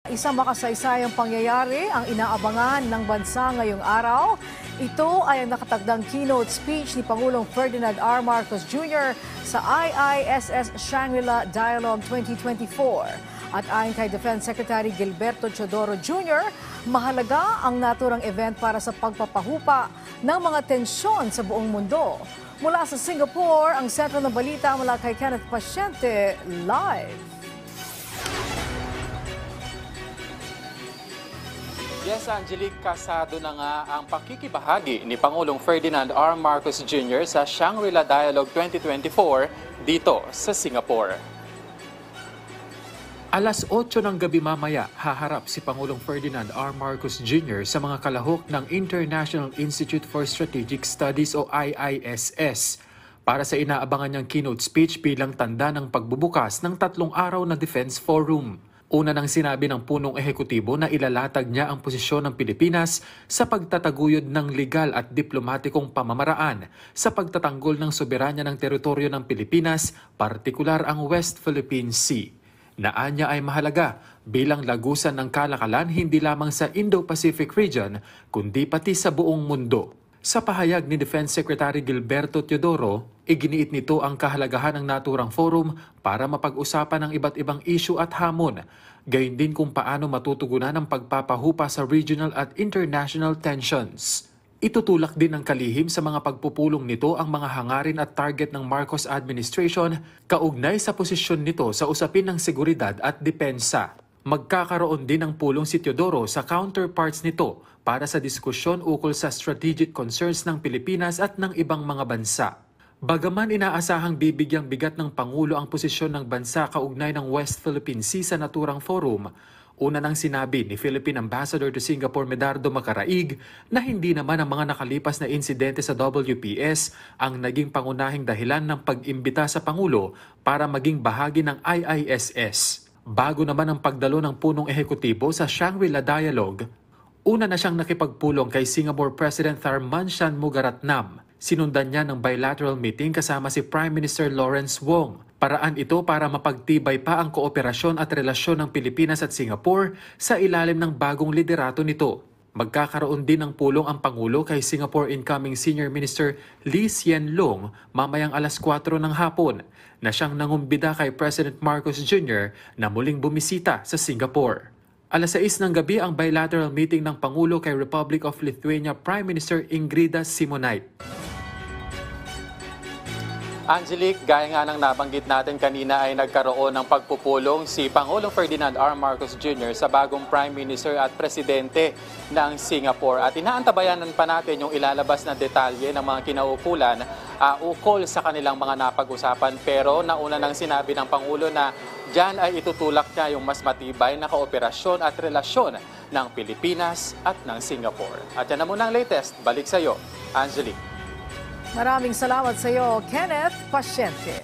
Isang makasaysayang pangyayari ang inaabangan ng bansa ngayong araw. Ito ay ang nakatagdang keynote speech ni Pangulong Ferdinand R. Marcos Jr. sa IISS Shangri-La Dialogue 2024. At ayon kay Defense Secretary Gilberto Teodoro Jr., mahalaga ang naturang event para sa pagpapahupa ng mga tensyon sa buong mundo. Mula sa Singapore, ang sentro ng balita mula kay Kenneth Pasyente, live. Yes, Angelique, kasado na nga ang pakikibahagi ni Pangulong Ferdinand R. Marcos Jr. sa Shangri-La Dialogue 2024 dito sa Singapore. Alas 8 ng gabi mamaya, haharap si Pangulong Ferdinand R. Marcos Jr. sa mga kalahok ng International Institute for Strategic Studies o IISS para sa inaabangan niyang keynote speech bilang tanda ng pagbubukas ng 3 araw na Defense Forum. Una nang sinabi ng punong ehekutibo na ilalatag niya ang posisyon ng Pilipinas sa pagtataguyod ng legal at diplomatikong pamamaraan sa pagtatanggol ng soberanya ng teritoryo ng Pilipinas, partikular ang West Philippine Sea. Naanya ay mahalaga bilang lagusan ng kalakalan hindi lamang sa Indo-Pacific region kundi pati sa buong mundo. Sa pahayag ni Defense Secretary Gilberto Teodoro, iginiit nito ang kahalagahan ng naturang forum para mapag-usapan ang iba't ibang issue at hamon, gayon din kung paano matutugunan ang pagpapahupa sa regional at international tensions. Itutulak din ng kalihim sa mga pagpupulong nito ang mga hangarin at target ng Marcos administration kaugnay sa posisyon nito sa usapin ng seguridad at depensa. Magkakaroon din ng pulong si Teodoro sa counterparts nito para sa diskusyon ukol sa strategic concerns ng Pilipinas at ng ibang mga bansa. Bagaman inaasahang bibigyang bigat ng Pangulo ang posisyon ng bansa kaugnay ng West Philippine Sea sa naturang forum, una nang sinabi ni Philippine Ambassador to Singapore Medardo Macaraig na hindi naman ang mga nakalipas na insidente sa WPS ang naging pangunahing dahilan ng pag-imbita sa Pangulo para maging bahagi ng IISS. Bago naman ang pagdalo ng punong ehekutibo sa Shangri-La Dialogue, una na siyang nakipagpulong kay Singapore President Tharman Shanmugaratnam. Sinundan niya ng bilateral meeting kasama si Prime Minister Lawrence Wong. Paraan ito para mapagtibay pa ang kooperasyon at relasyon ng Pilipinas at Singapore sa ilalim ng bagong liderato nito. Magkakaroon din ng pulong ang Pangulo kay Singapore incoming Senior Minister Lee Hsien Loong mamayang alas 4 ng hapon na siyang nangumbida kay President Marcos Jr. na muling bumisita sa Singapore. Alas 6 ng gabi ang bilateral meeting ng Pangulo kay Republic of Lithuania Prime Minister Ingrida Simonite. Angelique, gaya nga ng nabanggit natin kanina ay nagkaroon ng pagpupulong si Pangulong Ferdinand R. Marcos Jr. sa bagong Prime Minister at Presidente ng Singapore. At inaantabayanan pa natin yung ilalabas na detalye ng mga kinaukulan ukol sa kanilang mga napag-usapan. Pero nauna nang sinabi ng Pangulo na diyan ay itutulak niya yung mas matibay na kooperasyon at relasyon ng Pilipinas at ng Singapore. At yan na muna ang latest. Balik sa iyo, Angelique. Maraming salamat sa iyo, Kenneth Pasyente.